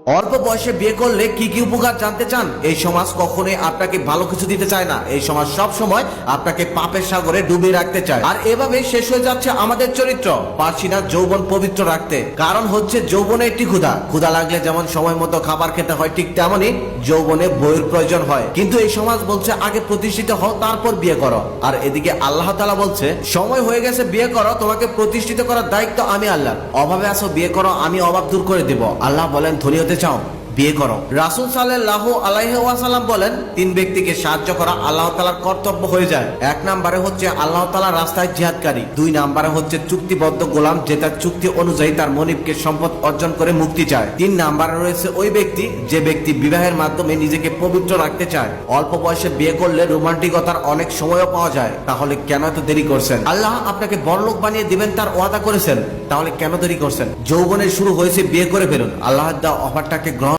অল্প বয়সে বিয়ে করলে কি কি উপকার জানতে চান? এই সমাজ কখনোই আপনাকে ভালো কিছু দিতে চায় না। এই সমাজ সব সময় আপনাকে পাপের সাগরে ডুবিয়ে রাখতে চায়। আর এভাবে শেষ হয়ে যাচ্ছে আমাদের চরিত্র। পারছি না যৌবন পবিত্র রাখতে। কারণ হচ্ছে যৌবনে একটি ক্ষুধা লাগলে যেমন সময় মতো খাবার খেতে হয়, ঠিক তেমনই যৌবনে বইয়ের প্রয়োজন হয়। কিন্তু এই সমাজ বলছে আগে প্রতিষ্ঠিত হও, তারপর বিয়ে করো। আর এদিকে আল্লাহ তাআলা বলছে সময় হয়ে গেছে, বিয়ে করো, তোমাকে প্রতিষ্ঠিত করার দায়িত্ব আমি আল্লাহ। অভাবে আসো, বিয়ে করো, আমি অভাব দূর করে দেব। আল্লাহ বলেন ধনী হতে চাও, বিয়ে করো। রাসূল সাল্লাল্লাহু আলাইহি ওয়াসাল্লাম বলেন তিন ব্যক্তিকে সাহায্য করা আল্লাহ তাআলার কর্তব্য হয়ে যায়। এক নম্বরে হচ্ছে আল্লাহ তাআলার রাস্তায় জিহাদকারী। দুই নম্বরে হচ্ছে চুক্তিবদ্ধ গোলাম, যে তার চুক্তি অনুযায়ী তার মনিবকে সম্পদ অর্জন করে মুক্তি চায়। তিন নম্বরে রয়েছে ওই ব্যক্তি যে ব্যক্তি বিবাহের মাধ্যমে নিজেকে পবিত্র রাখতে চায়। অল্প বয়সে বিয়ে করলে রোমান্টিকতার অনেক সময়ও পাওয়া যায়। তাহলে কেন এত দেরি করছেন? আল্লাহ আপনাকে বড়লোক বানিয়ে দিবেন তার ওয়াদা করেছেন, তাহলে কেন দেরি করছেন? যৌবনের শুরু হয়েছে, বিয়ে করে ফেলুন। আল্লাহর দেওয়া অফারটাকে গ্রহণ